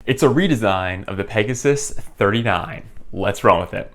It's a redesign of the Pegasus 39. Let's run with it.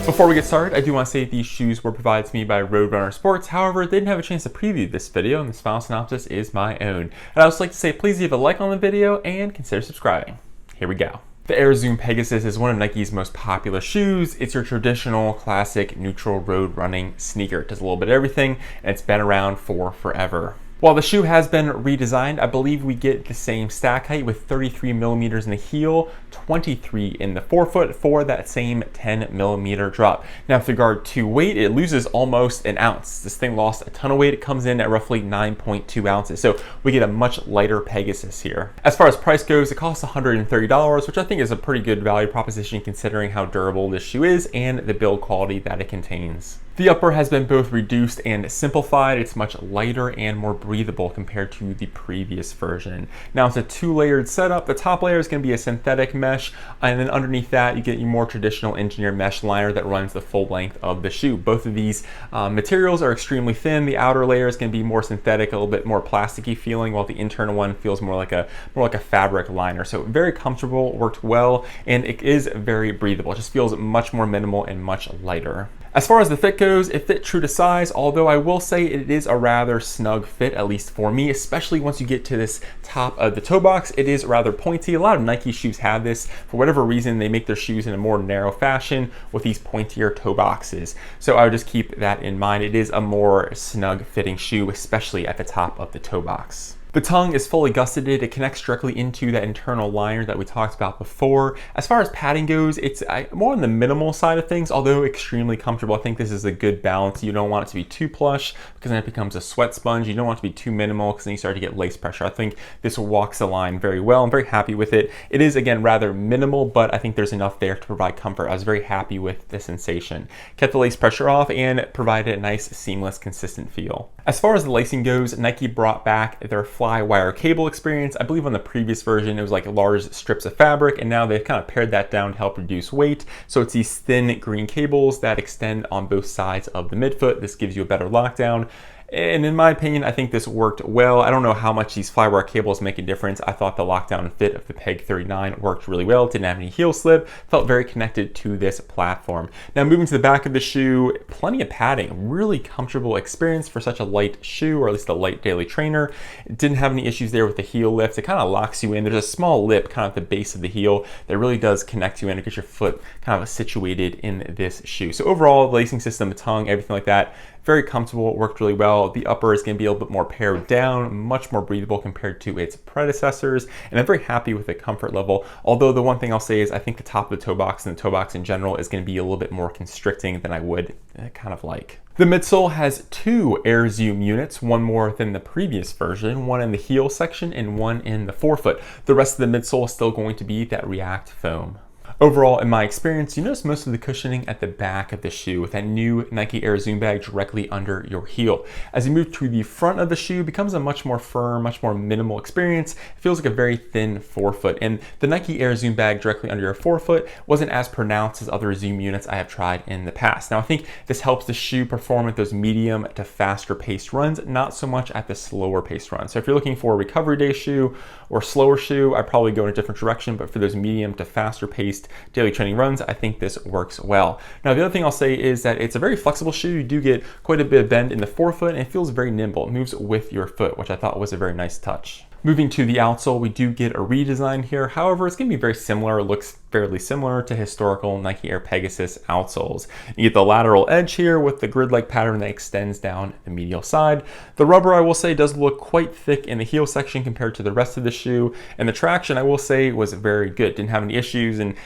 Before we get started, I do want to say that these shoes were provided to me by Roadrunner Sports. However, they didn't have a chance to preview this video, and this final synopsis is my own. And I'd also like to say please leave a like on the video and consider subscribing. Here we go. The Air Zoom Pegasus is one of Nike's most popular shoes. It's your traditional, classic, neutral road running sneaker. It does a little bit of everything, and it's been around for forever. While the shoe has been redesigned, I believe we get the same stack height with 33 millimeters in the heel, 23 in the forefoot for that same 10 millimeter drop. Now with regard to weight, it loses almost an ounce. This thing lost a ton of weight. It comes in at roughly 9.2 ounces. So we get a much lighter Pegasus here. As far as price goes, it costs $130, which I think is a pretty good value proposition considering how durable this shoe is and the build quality that it contains. The upper has been both reduced and simplified. It's much lighter and more breathable compared to the previous version. Now it's a two-layered setup. The top layer is going to be a synthetic mesh, and then underneath that you get your more traditional engineered mesh liner that runs the full length of the shoe. Both of these materials are extremely thin. The outer layer is going to be more synthetic, a little bit more plasticky feeling, while the internal one feels more like a fabric liner. So very comfortable, worked well, and it is very breathable. It just feels much more minimal and much lighter. As far as the fit goes, it fit true to size, although I will say it is a rather snug fit, at least for me, especially once you get to this top of the toe box. It is rather pointy. A lot of Nike shoes have this. For whatever reason, they make their shoes in a more narrow fashion with these pointier toe boxes. So I would just keep that in mind. It is a more snug fitting shoe, especially at the top of the toe box. The tongue is fully gusseted. It connects directly into that internal liner that we talked about before. As far as padding goes, it's more on the minimal side of things, although extremely comfortable. I think this is a good balance. You don't want it to be too plush because then it becomes a sweat sponge. You don't want it to be too minimal because then you start to get lace pressure. I think this walks the line very well. I'm very happy with it. It is, again, rather minimal, but I think there's enough there to provide comfort. I was very happy with the sensation. Kept the lace pressure off and provided a nice, seamless, consistent feel. As far as the lacing goes, Nike brought back their fly wire cable experience. I believe on the previous version it was like large strips of fabric, and now they've kind of pared that down to help reduce weight. So it's these thin green cables that extend on both sides of the midfoot. This gives you a better lockdown. And in my opinion, I think this worked well. I don't know how much these flywire cables make a difference. I thought the lockdown fit of the Peg 39 worked really well. It didn't have any heel slip. Felt very connected to this platform. Now moving to the back of the shoe, plenty of padding. Really comfortable experience for such a light shoe, or at least a light daily trainer. It didn't have any issues there with the heel lift. It kind of locks you in. There's a small lip kind of at the base of the heel that really does connect you in to get your foot kind of situated in this shoe. So overall, the lacing system, the tongue, everything like that, very comfortable. It worked really well. The upper is going to be a little bit more pared down, much more breathable compared to its predecessors, and I'm very happy with the comfort level. Although the one thing I'll say is I think the top of the toe box and the toe box in general is going to be a little bit more constricting than I would kind of like. The midsole has two Air Zoom units, one more than the previous version, one in the heel section and one in the forefoot. The rest of the midsole is still going to be that React foam. Overall, in my experience, you notice most of the cushioning at the back of the shoe with that new Nike Air Zoom bag directly under your heel. As you move to the front of the shoe, it becomes a much more firm, much more minimal experience. It feels like a very thin forefoot, and the Nike Air Zoom bag directly under your forefoot wasn't as pronounced as other Zoom units I have tried in the past. Now, I think this helps the shoe perform at those medium to faster paced runs, not so much at the slower paced runs. So if you're looking for a recovery day shoe or slower shoe, I'd probably go in a different direction, but for those medium to faster paced daily training runs, I think this works well. Now, the other thing I'll say is that it's a very flexible shoe. You do get quite a bit of bend in the forefoot, and it feels very nimble. It moves with your foot, which I thought was a very nice touch. Moving to the outsole, we do get a redesign here. However, it's going to be very similar. It looks fairly similar to historical Nike Air Pegasus outsoles. You get the lateral edge here with the grid-like pattern that extends down the medial side. The rubber, I will say, does look quite thick in the heel section compared to the rest of the shoe. And the traction, I will say, was very good. Didn't have any issues in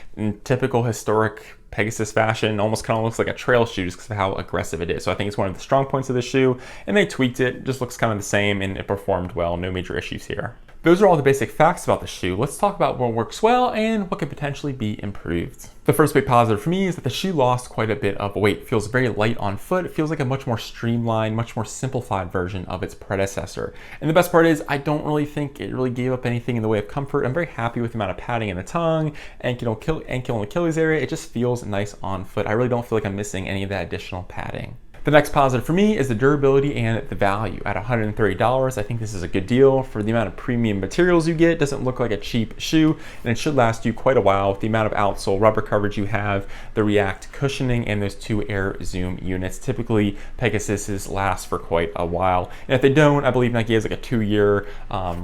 typical historic Pegasus fashion. Almost kind of looks like a trail shoe just because of how aggressive it is. So I think it's one of the strong points of the shoe, and they tweaked it. Just looks kind of the same, and it performed well. No major issues here. Those are all the basic facts about the shoe. Let's talk about what works well and what could potentially be improved. The first big positive for me is that the shoe lost quite a bit of weight. It feels very light on foot. It feels like a much more streamlined, much more simplified version of its predecessor. And the best part is I don't really think it really gave up anything in the way of comfort. I'm very happy with the amount of padding in the tongue, ankle and Achilles area. It just feels nice on foot. I really don't feel like I'm missing any of that additional padding. The next positive for me is the durability and the value. At $130, I think this is a good deal for the amount of premium materials you get. It doesn't look like a cheap shoe, and it should last you quite a while with the amount of outsole rubber coverage you have, the React cushioning, and those 2 air zoom units. Typically, Pegasuses last for quite a while, and if they don't, I believe Nike has like a 2-year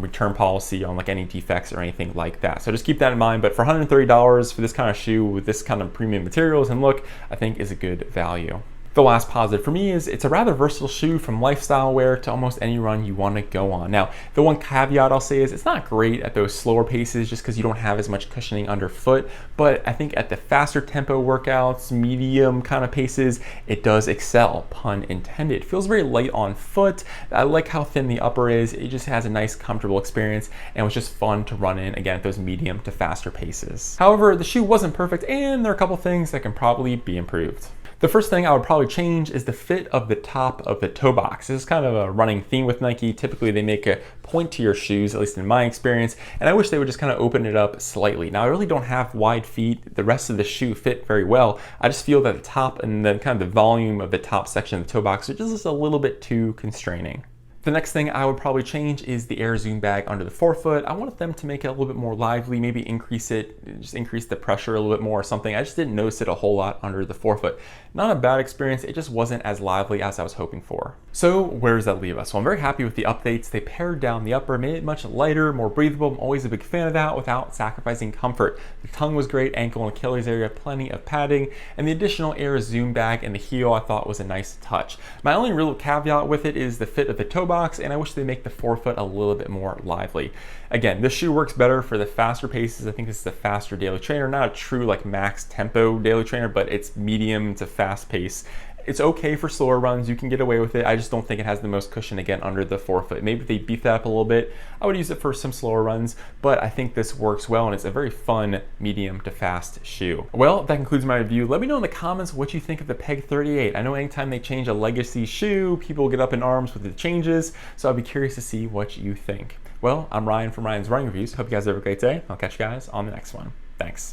return policy on like any defects or anything like that. So just keep that in mind. But for $130 for this kind of shoe with this kind of premium materials and look, I think is a good value. The last positive for me is it's a rather versatile shoe from lifestyle wear to almost any run you want to go on. Now, the one caveat I'll say is it's not great at those slower paces just because you don't have as much cushioning underfoot, but I think at the faster tempo workouts, medium kind of paces, it does excel, pun intended. It feels very light on foot. I like how thin the upper is. It just has a nice, comfortable experience, and it was just fun to run in, again, at those medium to faster paces. However, the shoe wasn't perfect, and there are a couple things that can probably be improved. The first thing I would probably change is the fit of the top of the toe box. This is kind of a running theme with Nike. Typically they make a point to your shoes, at least in my experience, and I wish they would just kind of open it up slightly. Now I really don't have wide feet. The rest of the shoe fit very well. I just feel that the top and the kind of the volume of the top section of the toe box are just a little bit too constraining. The next thing I would probably change is the air zoom bag under the forefoot. I wanted them to make it a little bit more lively, maybe increase the pressure a little bit more or something. I just didn't notice it a whole lot under the forefoot. Not a bad experience, it just wasn't as lively as I was hoping for. So where does that leave us? Well, I'm very happy with the updates. They pared down the upper, made it much lighter, more breathable. I'm always a big fan of that without sacrificing comfort. The tongue was great, ankle and Achilles area, plenty of padding, and the additional air zoom bag in the heel I thought was a nice touch. My only real caveat with it is the fit of the toe box, and I wish they make the forefoot a little bit more lively. Again, this shoe works better for the faster paces. I think this is the faster daily trainer, not a true like max tempo daily trainer, but it's medium to fast pace. It's okay for slower runs, you can get away with it. I just don't think it has the most cushion again under the forefoot. Maybe if they beef that up a little bit, I would use it for some slower runs, but I think this works well and it's a very fun medium to fast shoe. Well, that concludes my review. Let me know in the comments what you think of the Peg 38. I know anytime they change a legacy shoe, people get up in arms with the changes, so I'll be curious to see what you think. Well, I'm Ryan from Ryan's Running Reviews. Hope you guys have a great day. I'll catch you guys on the next one. Thanks.